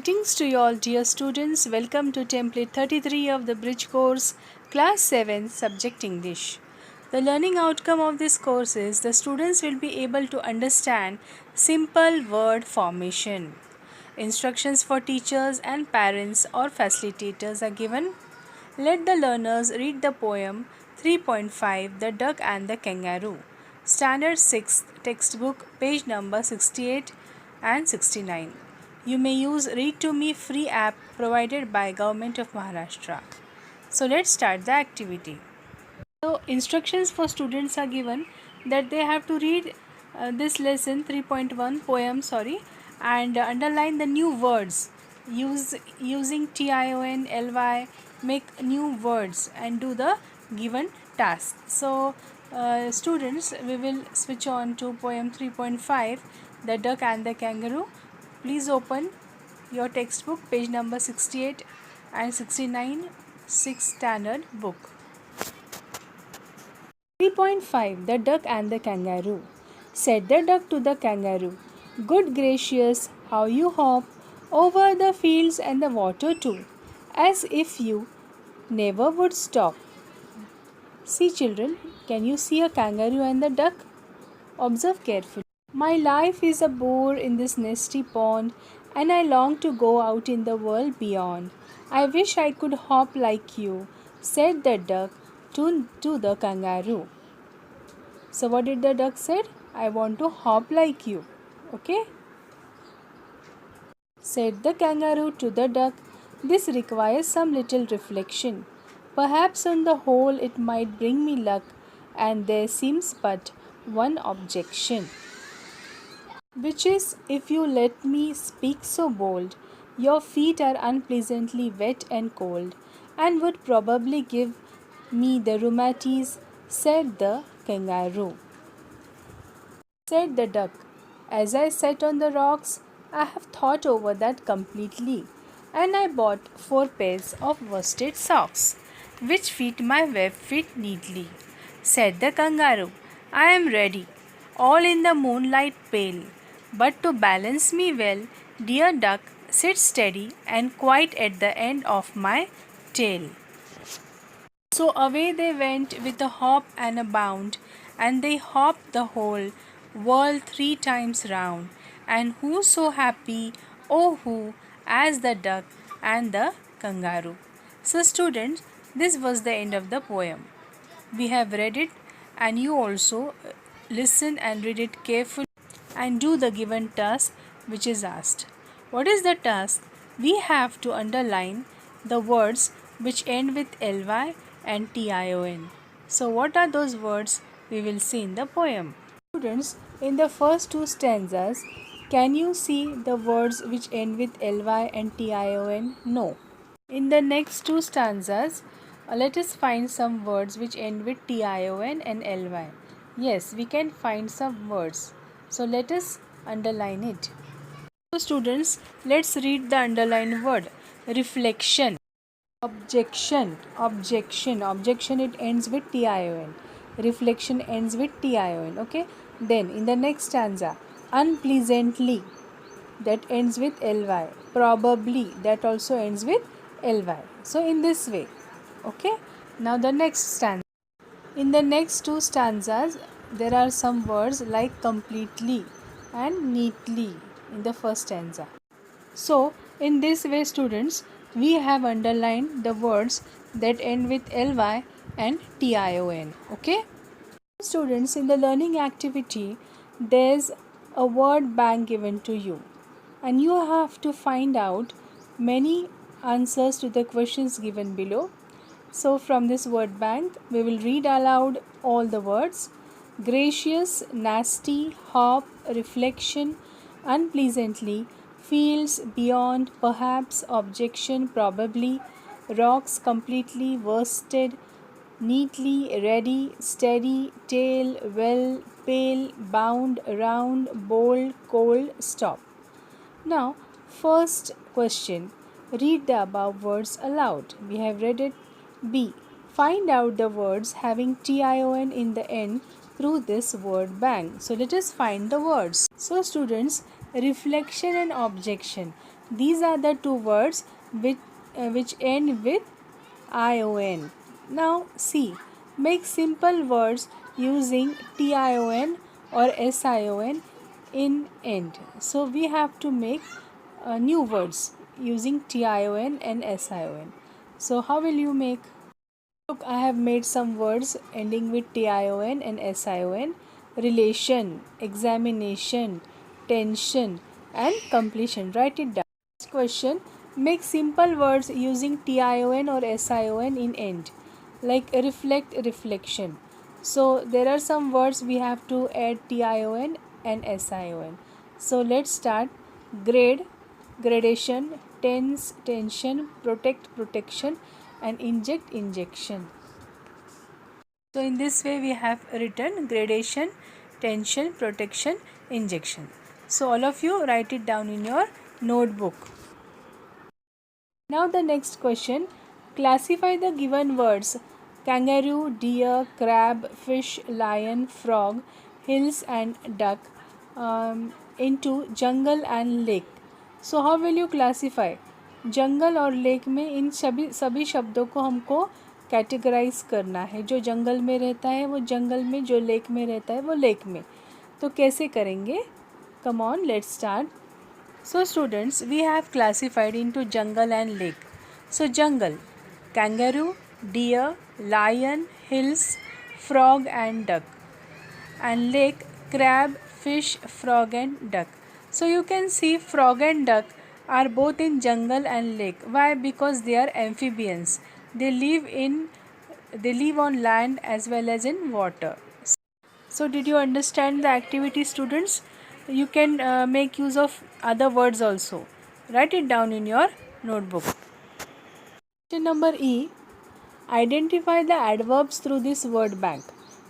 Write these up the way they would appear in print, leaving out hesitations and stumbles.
Greetings to you all, dear students. Welcome to template 33 of the Bridge course, class 7, subject English. The learning outcome of this course is the students will be able to understand simple word formation. Instructions for teachers and parents or facilitators are given. Let the learners read the poem 3.5 The Duck and the Kangaroo. Standard 6th textbook, page number 68 and 69. You may use Read to Me free app provided by Government of Maharashtra. So let's start the activity. So instructions for students are given that they have to read this lesson 3.1 poem and underline the new words using TION, LY, make new words and do the given task. So students, we will switch on to poem 3.5 The Duck and the Kangaroo. Please open your textbook, page number 68 and 69, 6th standard book. 3.5 The Duck and the Kangaroo. Said the duck to the kangaroo, "Good gracious, how you hop over the fields and the water too, as if you never would stop." See children, can you see a kangaroo and the duck? Observe carefully. My life is a bore in this nesty pond, and I long to go out in the world beyond. I wish I could hop like you, said the duck to the kangaroo. So what did the duck said? I want to hop like you. Okay? Said the kangaroo to the duck, this requires some little reflection. Perhaps on the whole it might bring me luck, and there seems but one objection, which is, if you let me speak so bold, your feet are unpleasantly wet and cold, and would probably give me the rheumatiz, said the kangaroo. Said the duck, as I sat on the rocks, I have thought over that completely, and I bought 4 pairs of worsted socks, which fit my web feet neatly. Said the kangaroo, I am ready, all in the moonlight pale, but to balance me well, dear duck, sit steady and quite at the end of my tail. So away they went with a hop and a bound, and they hopped the whole world 3 times round. And who so happy, oh who, as the duck and the kangaroo. So students, this was the end of the poem. We have read it, and you also listen and read it carefully and do the given task which is asked. What is the task? We have to underline the words which end with ly and tion. So what are those words? We will see in the poem. Students, in the first 2 stanzas, can you see the words which end with ly and tion? No. In the next 2 stanzas, let us find some words which end with tion and ly. Yes, we can find some words. So let us underline it. So students, let's read the underlined word. Reflection. Objection. Objection, it ends with tion. Reflection ends with tion. Okay. Then in the next stanza, unpleasantly, that ends with ly. Probably, that also ends with ly. So in this way. Okay. Now the next stanza. In the next 2 stanzas, there are some words like completely and neatly in the first stanza. So in this way students, we have underlined the words that end with ly and tion. Okay. Students, in the learning activity, there's a word bank given to you, and you have to find out many answers to the questions given below. So from this word bank, we will read aloud all the words. Gracious, nasty, hop, reflection, unpleasantly, fields, beyond, perhaps, objection, probably, rocks, completely, worsted, neatly, ready, steady, tail, well, pale, bound, round, bold, cold, stop. Now, first question, read the above words aloud. We have read it. B. Find out the words having tion in the end through this word bank. So let us find the words. So students, reflection and objection. These are the two words which end with ION. Now see, make simple words using TION or SION in end. So we have to make new words using TION and SION. So how will you make? Look, I have made some words ending with TION and SION: relation, examination, tension, and completion. Write it down. Next question: make simple words using TION or SION in end, like reflect, reflection. So there are some words we have to add TION and SION. So let's start. Grade, gradation, tense, tension, protect, protection, and inject, injection. So in this way we have written gradation, tension, protection, injection. So all of you write it down in your notebook. Now the next question: classify the given words kangaroo, deer, crab, fish, lion, frog, hills and duck into jungle and lake. So how will you classify? जंगल और lake में इन सभी शब्दों को हमको categorise करना है. जो जंगल में रहता है वो जंगल में, जो लेक में रहता है वो लेक में. तो कैसे करेंगे? Come on, let's start. So students, we have classified into jungle and lake. So jungle, kangaroo, deer, lion, hills, frog and duck. And lake, crab, fish, frog and duck. So you can see frog and duck are both in jungle and lake. Why? Because they are amphibians. They live on land as well as in water. So did you understand the activity, students? You can make use of other words also. Write it down in your notebook. Question number E. Identify the adverbs through this word bank.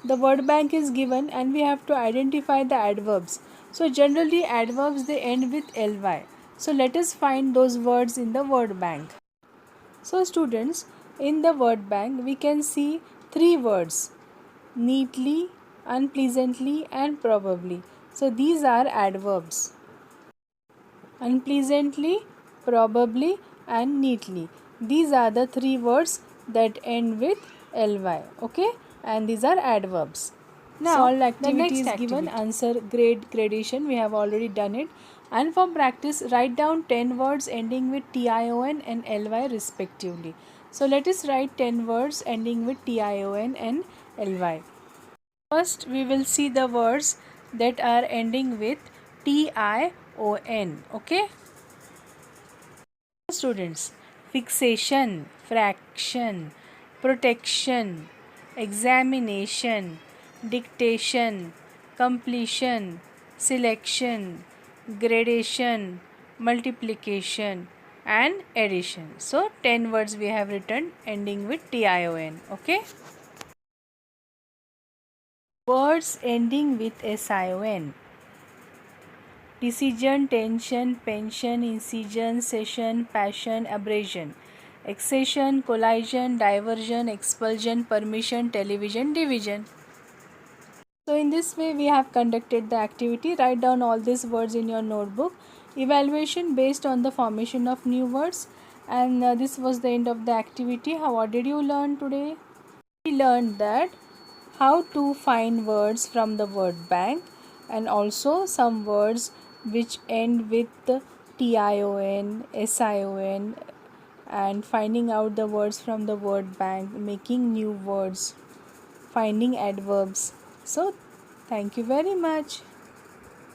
The word bank is given and we have to identify the adverbs. So generally adverbs, they end with ly. So let us find those words in the word bank. So students, in the word bank we can see three words: neatly, unpleasantly and probably. So these are adverbs: unpleasantly, probably and neatly. These are the three words that end with ly, okay, and these are adverbs. Now solve activity is given. Answer, grade, gradation, we have already done it. And for practice, write down 10 words ending with TION and ly respectively. So let us write 10 words ending with TION and ly. First, we will see the words that are ending with TION. Okay? Students, fixation, fraction, protection, examination, dictation, completion, selection, gradation, multiplication, and addition. So, 10 words we have written ending with TION. Okay? Words ending with SION: decision, tension, pension, incision, session, passion, abrasion, accession, collision, diversion, expulsion, permission, television, division. So in this way we have conducted the activity. Write down all these words in your notebook. Evaluation based on the formation of new words. And this was the end of the activity. What did you learn today? We learned that how to find words from the word bank, and also some words which end with TION, SION, and finding out the words from the word bank, making new words, finding adverbs. So thank you very much.